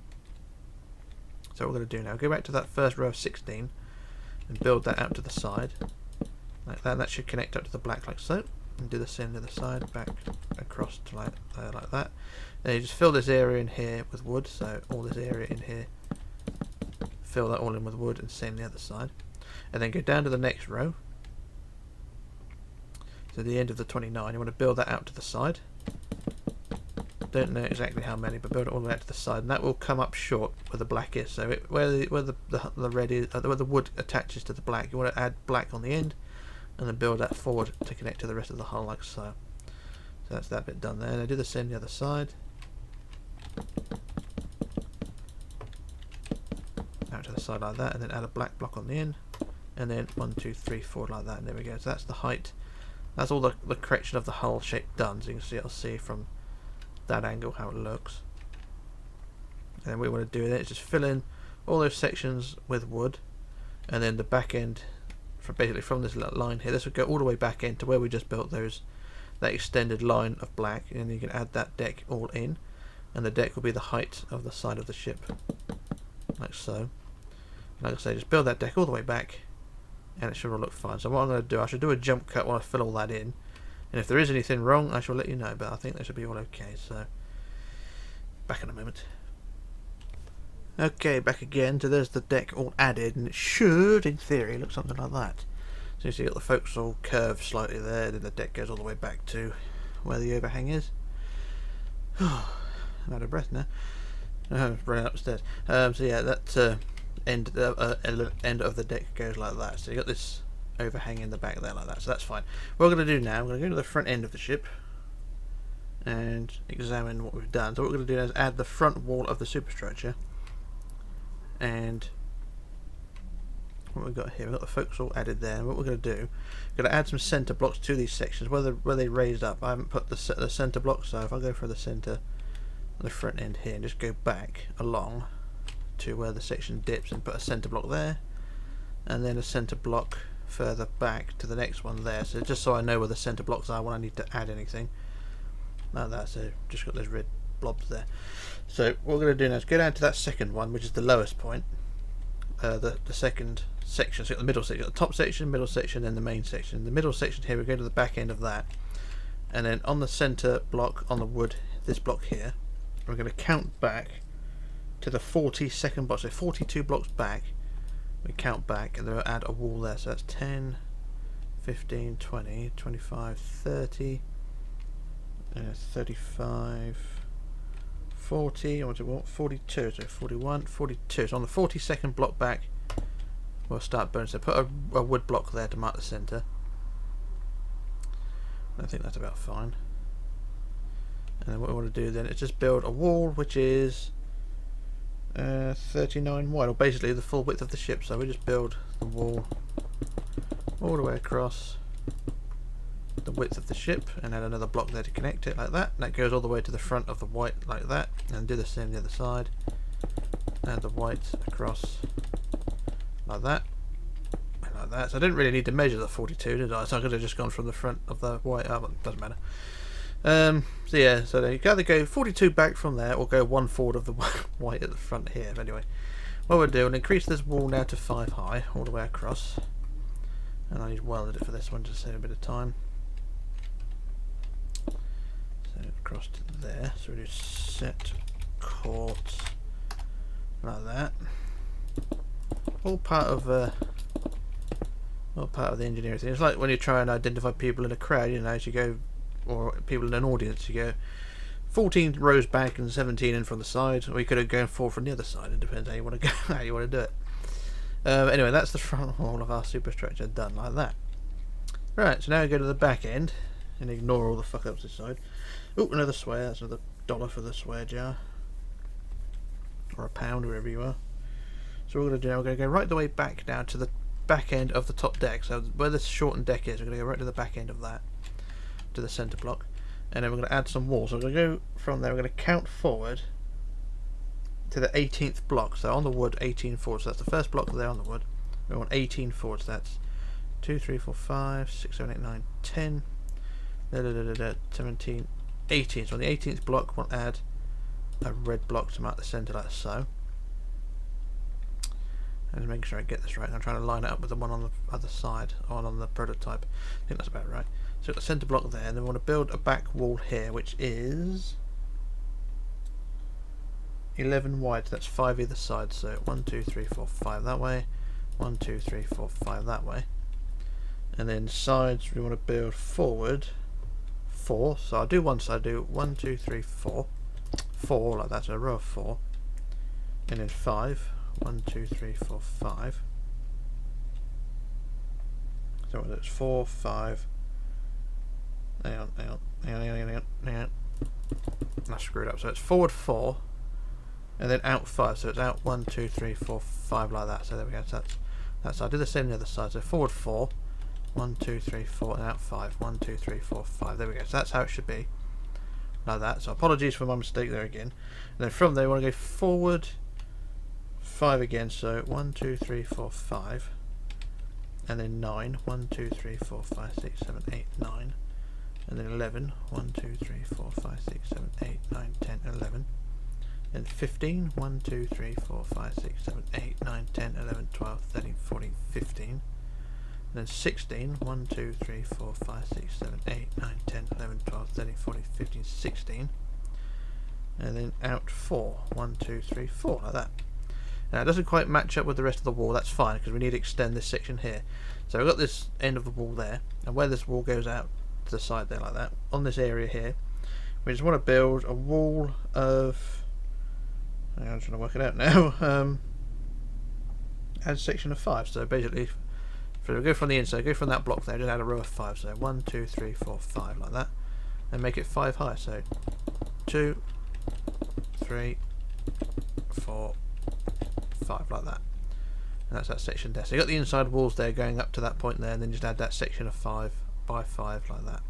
So what we're going to do now, go back to that first row of 16 and build that out to the side like that. That should connect up to the black like so, and do the same to the side, back across to like that. Then you just fill this area in here with wood, so all this area in here, fill that all in with wood, and same the other side. And then go down to the next row, so the end of the 29, you want to build that out to the side. Don't know exactly how many, but build it all the way out to the side, and that will come up short where the black is. So where the red is, where the wood attaches to the black, you want to add black on the end, and then build that forward to connect to the rest of the hull like so. So that's that bit done there. And I do the same the other side. Out to the side like that, and then add a black block on the end, and then 1, 2, 3, 4 like that, and there we go. So that's the height. That's all the correction of the hull shape done. So you can see, I'll see from that angle how it looks. And then what we want to do then is just fill in all those sections with wood, and then the back end, basically from this line here, this would go all the way back into where we just built that extended line of black, and you can add that deck all in, and the deck will be the height of the side of the ship like so. Like I say, just build that deck all the way back, and it should all look fine. So what I'm going to do, I should do a jump cut while I fill all that in, and if there is anything wrong I shall let you know, but I think that should be all okay. So back in a moment. Okay, back again. So there's the deck all added, and it should, in theory, look something like that. So you see, you've got the forecastle curved slightly there, then the deck goes all the way back to where the overhang is. I'm out of breath now. Running upstairs. So yeah, that end of the deck goes like that. So you got this overhang in the back there like that. So that's fine. What we're going to do now, we're going to go to the front end of the ship and examine what we've done. So what we're going to do is add the front wall of the superstructure. And what we've got here, we've got the forecastle added there. And what we're going to do, we're going to add some centre blocks to these sections where they raised up. I haven't put the centre blocks, so if I go for the centre on the front end here and just go back along to where the section dips and put a centre block there, and then a centre block further back to the next one there. So just so I know where the centre blocks are when I need to add anything like that. So just got those red blobs there. So what we're going to do now is go down to that second one, which is the lowest point, the second section. So you've got the middle section, the top section, middle section, and the main section. The middle section here, we go to the back end of that, and then on the centre block on the wood, this block here, we're going to count back to the 42nd block. So 42 blocks back, we count back, and then we'll add a wall there. So that's 10, 15, 20, 25, 30, 35, 40, or 42, so 41, 42. So on the 42nd block back, we'll start burning. So put a wood block there to mark the centre. I think that's about fine. And then what we want to do then is just build a wall which is 39 wide, or basically the full width of the ship. So we just build the wall all the way across the width of the ship, and add another block there to connect it like that. And that goes all the way to the front of the white like that, and do the same the other side. Add the white across like that, and like that. So I didn't really need to measure the 42, did I? So I could have just gone from the front of the white up, but it doesn't matter. So yeah, so you can either go 42 back from there, or go one forward of the white at the front here. But anyway, what we'll do, we'll increase this wall now to 5 high, all the way across. And I welded it for this one to save a bit of time. So across to there. So we do set court like that. All part of the engineering thing. It's like when you try and identify people in a crowd, you know, as you go, or people in an audience, you go 14 rows back and 17 in from the side, or you could have gone 4 from the other side. It depends how you want to go, how you want to do it. Anyway, that's the front wall of our superstructure done like that. Right, so now we go to the back end and ignore all the fuck ups this side. Oh, another swear. That's another $1 for the swear jar, or a pound, wherever you are. So what we're going to do now, we're going to go right the way back down to the back end of the top deck. So where this shortened deck is, we're going to go right to the back end of that, to the centre block, and then we're going to add some walls. So we're going to go from there. We're going to count forward to the 18th block. So on the wood, 18 forward. So that's the first block there on the wood. We want 18 forward. So that's 2, 3, 4, 5, 6, 7, 8, 9, 10, 17, 18. So on the 18th block, we'll add a red block to mark the centre, like so. And making sure I get this right. I'm trying to line it up with the one on the other side, or on the prototype. I think that's about right. So we've got the centre block there, and then we want to build a back wall here, which is 11 wide. So that's 5 either side. So 1, 2, 3, 4, 5 that way. 1, 2, 3, 4, 5 that way. And then sides, we want to build forward 4. So I'll do one side. Do 1, 2, 3, 4. 4 like that. So a row of 4. And then 5. 1, 2, 3, 4, 5. So that's 4, 5. Hang on. I screwed up. So it's forward 4, and then out 5. So it's out 1, 2, 3, 4, 5 like that. So there we go. So that's. I do the same on the other side. So forward 4, 1, 2, 3, 4, and out 5. 1, 2, 3, 4, 5. There we go. So that's how it should be, like that. So apologies for my mistake there again. And then from there, we want to go forward 5 again. So 1, 2, 3, 4, 5, and then 9. 1, 2, 3, 4, 5, 6, 7, 8, 9. And then 11, 1, 2, 3, 4, 5, 6, 7, 8, 9, 10, 11. Then 15, 1, 2, 3, 4, 5, 6, 7, 8, 9, 10, 11, 12, 13, 14, 15. And then 16, 1, 2, 3, 4, 5, 6, 7, 8, 9, 10, 11, 12, 13, 14, 15, 16. And then out 4, 1, 2, 3, 4, like that. Now it doesn't quite match up with the rest of the wall. That's fine, because we need to extend this section here. So we've got this end of the wall there, and where this wall goes out to the side there like that, on this area here, we just want to build a wall of, I'm trying to work it out now, add a section of 5. So basically, if we go from the inside, go from that block there, just add a row of 5. So 1, 2, 3, 4, 5 like that, and make it 5 high. So 2, 3, 4, 5 like that, and that's that section there. So you got the inside walls there going up to that point there, and then just add that section of 5 by 5 like that.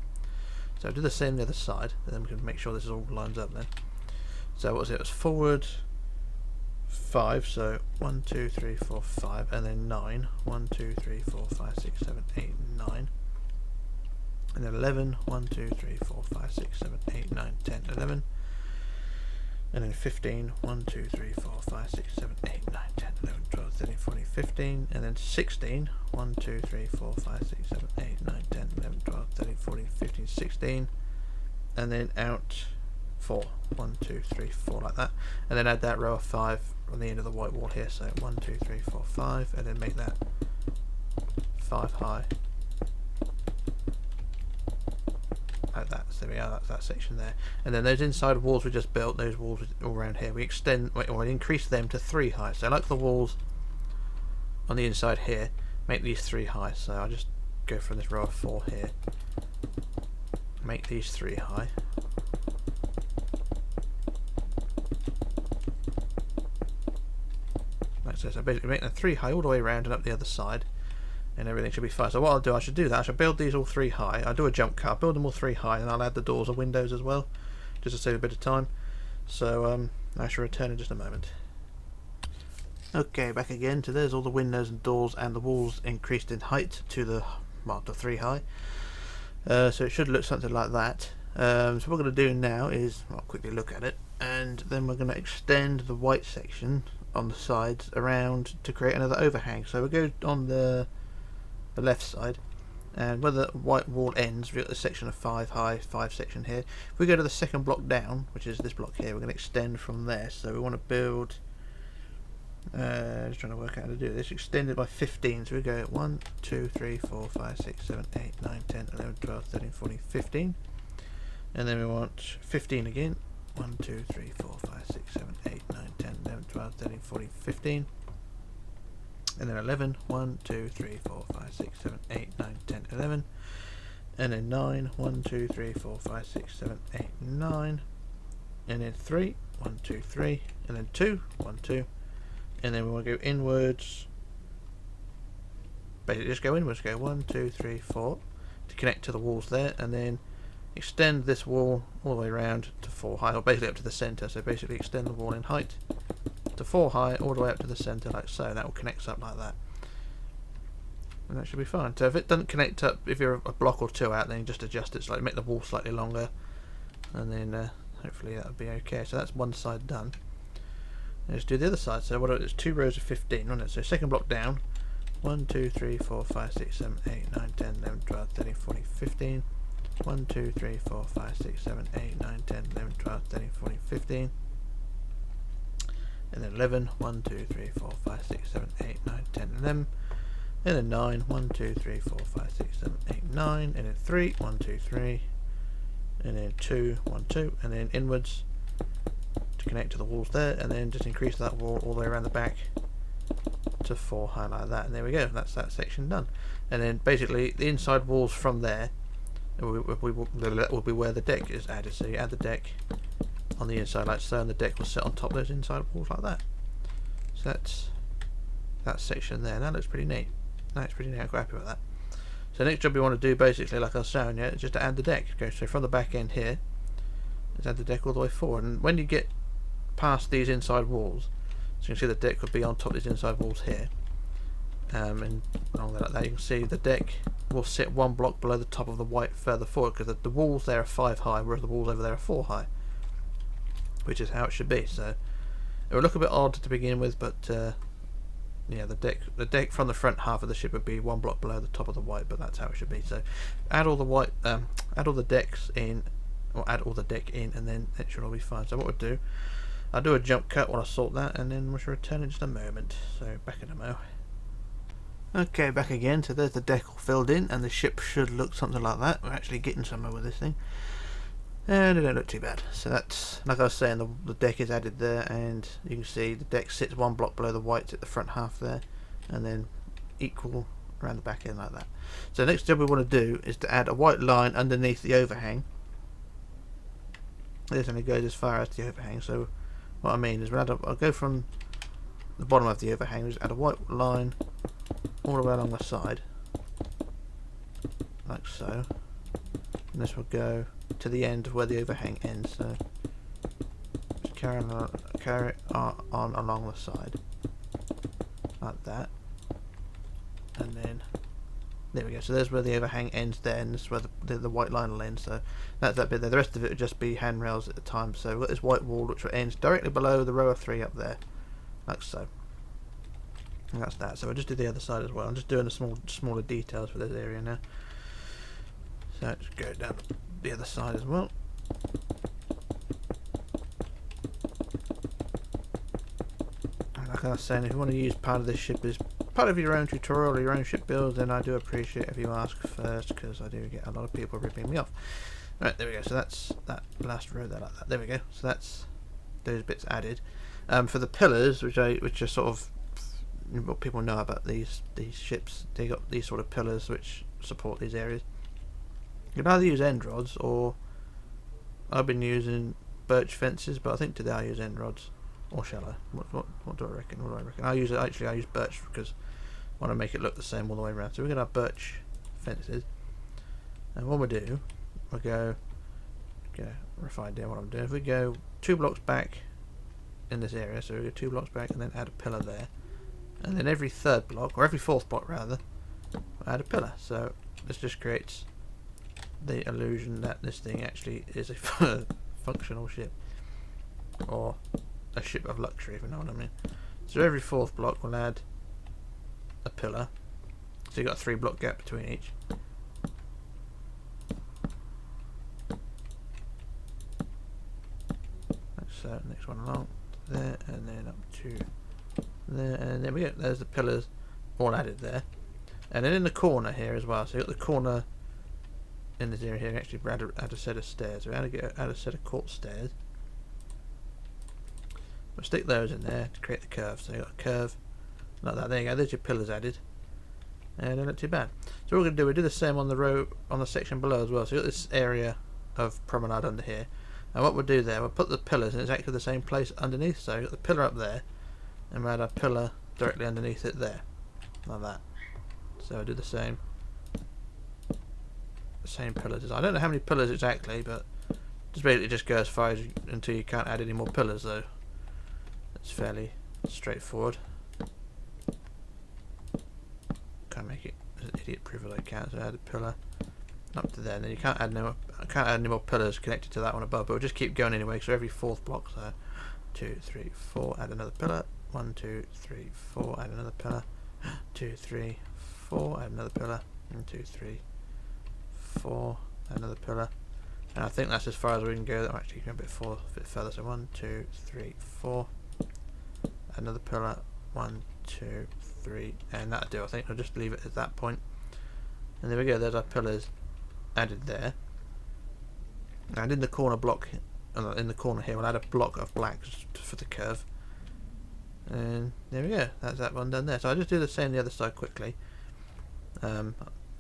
So do the same the other side, and then we can make sure this is all lines up then. So what was it? It was forward 5, so 1, 2, 3, 4, 5, and then 9. 1, 2, 3, 4, 5, 6, 7, 8, 9. And then 11. 1, 2, 3, 4, 5, 6, 7, 8, 9, 10, 11. And then 15, 1, 2, 3, 4, 5, 6, 7, 8, 9, 10, 11, 12, 13, 14, 15. And then 16, 1, 2, 3, 4, 5, 6, 7, 8, 9, 10, 11, 12, 13, 14, 15, 16. And then out 4, 1, 2, 3, 4 like that. And then add that row of 5 on the end of the white wall here. So 1, 2, 3, 4, 5, and then make that 5 high. Like that. So there we are, that's that section there. And then those inside walls we just built, those walls all around here, we extend, or increase them to 3 high. So like the walls on the inside here, make these 3 high. So I'll just go from this row of 4 here, make these 3 high. Like so, so basically make them 3 high all the way around and up the other side. and everything should be fine. So what I'll do, I should do that. I should build these all 3 high. I'll do a jump cut, I'll build them all 3 high, and I'll add the doors or windows as well, just to save a bit of time. So I shall return in just a moment. Okay, back again. So there's all the windows and doors, and the walls increased in height to the 3 high. So it should look something like that. So what we're going to do now is, I'll quickly look at it, and then we're going to extend the white section on the sides around to create another overhang. So we'll go on the left side, and where the white wall ends, we've got the section of 5 high, 5 section here. If we go to the second block down, which is this block here, we're going to extend from there. So we want to build, just trying to work out how to do this, extend it by 15. So we go 1, 2, 3, 4, 5, 6, 7, 8, 9, 10, 11, 12, 13, 14, 15. And then we want 15 again. 1, 2, 3, 4, 5, 6, 7, 8, 9, 10, 11, 12, 13, 14, 15. And then 11. 1, 2, 3, 4, 5, 6, 7, 8, 9, 10, 11. And then 9. 1, 2, 3, 4, 5, 6, 7, 8, 9. And then 3. 1, 2, 3. And then 2. 1, 2. And then we want to go inwards. Basically just go inwards. Go 1, 2, 3, 4 to connect to the walls there, and then extend this wall all the way around to 4 high, or basically up to the centre. So basically extend the wall in height to 4 high all the way up to the centre, like so. That will connect up like that, and that should be fine. So if it doesn't connect up, if you're a block or 2 out, then you just adjust it slightly, make the wall slightly longer, and then hopefully that'll be okay. So that's one side done. Let's do the other side. So it's 2 rows of 15, wasn't it? So second block down, 1, 2, 3, 4, 5, 6, 7, 8, 9, 10, 11, 12, 13, 14, 15. 1, 2, 3, 4, 5, 6, 7, 8, 9, 10, 11, 12, 13, 14, 15. And then 11. 1, 2, 3, 4, 5, 6, 7, 8, 9, 10, 11. And then 9. 1, 2, 3, 4, 5, 6, 7, 8, 9. And then 3. 1, 2, 3. And then 2. 1, 2. And then inwards to connect to the walls there. And then just increase that wall all the way around the back to 4 high like that. And there we go. That's that section done. And then basically the inside walls from there will be where the deck is added. So you add the deck on the inside like so, and the deck will sit on top of those inside walls like that. So that's that section there. That looks pretty neat. That's pretty neat. I'm quite happy with that. So the next job you want to do, basically, like I was showing you, is just to add the deck. Okay, so from the back end here, let's add the deck all the way forward. And when you get past these inside walls, so you can see the deck would be on top of these inside walls here. And along there like that, you can see the deck will sit 1 block below the top of the white further forward, because the walls there are 5 high, whereas the walls over there are 4 high, which is how it should be. So it will look a bit odd to begin with, but yeah, the deck from the front half of the ship would be 1 block below the top of the white, but that's how it should be. So add all the white, add all the decks in, or add all the deck in, and then it should all be fine. So what we'll do, I'll do a jump cut while I sort that, and then we shall return in just a moment. So back in a mo. Okay, back again. So there's the deck all filled in, and the ship should look something like that. We're actually getting somewhere with this thing, and it don't look too bad. So that's, like I was saying, the deck is added there, and you can see the deck sits 1 block below the whites at the front half there, and then equal around the back end like that. So the next job we want to do is to add a white line underneath the overhang. This only goes as far as the overhang. So what I mean is, I'll go from the bottom of the overhang, just add a white line all the way along the side, like so, and this will go to the end of where the overhang ends. So just carry it on along the side like that, and then there we go. So there's where the overhang ends there, and this is where the white line will end. So that's that bit there. The rest of it would just be handrails at the time. So we've got this white wall which will end directly below the row of 3 up there, like so. And that's that. So we'll just do the other side as well. I'm just doing the smaller details for this area now. So let's go down the other side as well. And like I was saying, if you want to use part of this ship as part of your own tutorial or your own ship build, then I do appreciate if you ask first, because I do get a lot of people ripping me off. Right, there we go. So that's that last row there like that. There we go. So that's those bits added. For the pillars, which are sort of what people know about these ships, they got these sort of pillars which support these areas. You can either use end rods, or I've been using birch fences, but I think today I use end rods, or shall I? What do I reckon? What do I reckon? I use birch, because want to make it look the same all the way around. So we're going to have birch fences, and what we'll do, we'll go, get a rough idea what I'm doing. If we go 2 blocks back in this area, so we go 2 blocks back and then add a pillar there, and then every 3rd block, or every 4th block rather, we'll add a pillar. So this just creates the illusion that this thing actually is a functional ship, or a ship of luxury, if you know what I mean. So every 4th block we'll add a pillar, so you've got a 3 block gap between each. So next one along there, and then up to there, and there we go. There's the pillars all added there, and then in the corner here as well. So you've got the corner in this area here. Actually, add a set of stairs. We add a set of court stairs. We'll stick those in there to create the curve. So you've got a curve like that. There you go. There's your pillars added, and they're not too bad. So what we're going to do, we do the same on the row on the section below as well. So you've got this area of promenade under here. And what we'll do there, we'll put the pillars in exactly the same place underneath. So you've got the pillar up there, and we'll add a pillar directly underneath it there, like that. So I'll do the same pillar design. I don't know how many pillars exactly, but just basically just go as far as until you can't add any more pillars, though. It's fairly straightforward. Can't make it as idiot proof as I can. So add a pillar up to there, and then you can't add any more pillars connected to that one above, but we'll just keep going anyway. So every 4th block, so 2, 3, 4, add another pillar. 1, 2, 3, 4, add another pillar. 2, 3, 4, add another pillar. 1, 2, 3, 4, add another pillar. And I think that's as far as we can go. That actually go a bit further. So 1, 2, 3, 4, add another pillar. 1, 2, 3, and that'll do. I think I'll just leave it at that point. And there we go. There's our pillars added there, and in the corner block, in the corner here, we'll add a block of black for the curve, and there we go. That's that one done there. So I'll just do the same the other side quickly, or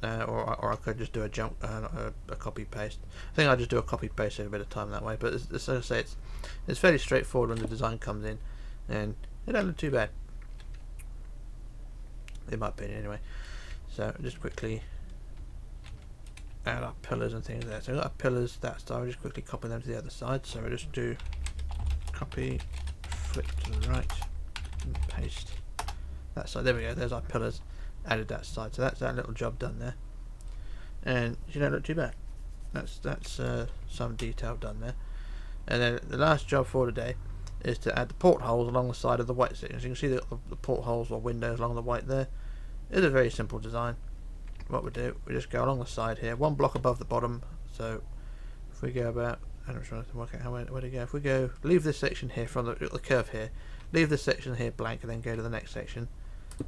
I could just do a copy paste. I think I'll just do a copy paste, save a bit of time that way. But as I say, it's fairly straightforward when the design comes in, and it don't look too bad, in my opinion anyway. So just quickly add our pillars and things there. So we've got our pillars that side, we'll just quickly copy them to the other side. So we'll just do copy, flip to the right, and paste that side. There we go, there's our pillars added that side. So that's that little job done there. And you don't look too bad. That's some detail done there. And then the last job for today is to add the portholes along the side of the white section. As you can see, the portholes or windows along the white there. It's a very simple design. What we do, we just go along the side here, 1 block above the bottom. So if we go about, I'm trying to work out where to go. If we go, leave this section here from the curve here, leave this section here blank, and then go to the next section,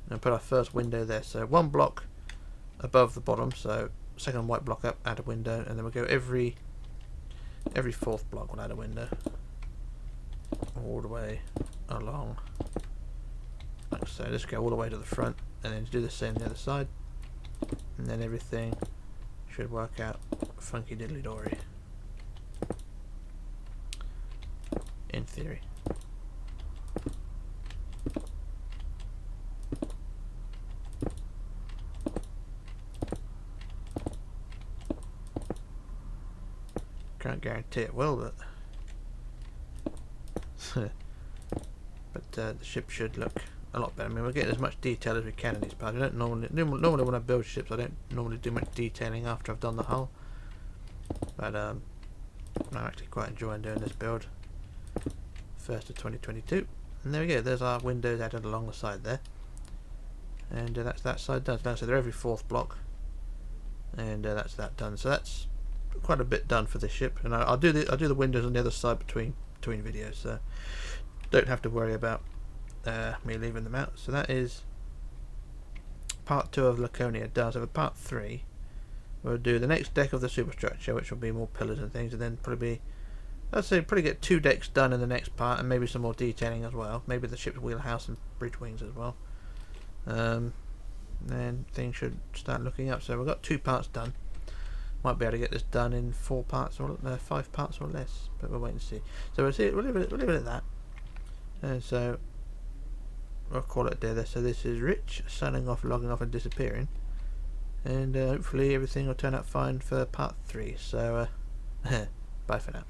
and put our first window there. So 1 block above the bottom, so second white block up, add a window, and then we'll go every 4th block, we'll add a window all the way along. Like so, just go all the way to the front, and then do the same the other side. And then everything should work out funky diddly dory, in theory. Can't guarantee it will, but the ship should look a lot better. I mean, we're getting as much detail as we can in these parts. I don't normally when I build ships, I don't normally do much detailing after I've done the hull. But I'm actually quite enjoying doing this build. 1st of 2022, and there we go. There's our windows added along the side there, and that's that side done. So they're every 4th block, and that's that done. So that's quite a bit done for this ship. And I'll do the windows on the other side between videos, so don't have to worry about me leaving them out. So that is part 2 of Laconia done. So for part 3 we'll do the next deck of the superstructure, which will be more pillars and things, and then probably get 2 decks done in the next part, and maybe some more detailing as well, maybe the ship's wheelhouse and bridge wings as well. Then things should start looking up. So we've got 2 parts done. Might be able to get this done in 4 parts or 5 parts or less, but we'll wait and see. So we'll leave it at that. And so I'll call it a day there. So this is Rich signing off, logging off and disappearing, and hopefully everything will turn out fine for part 3. So bye for now.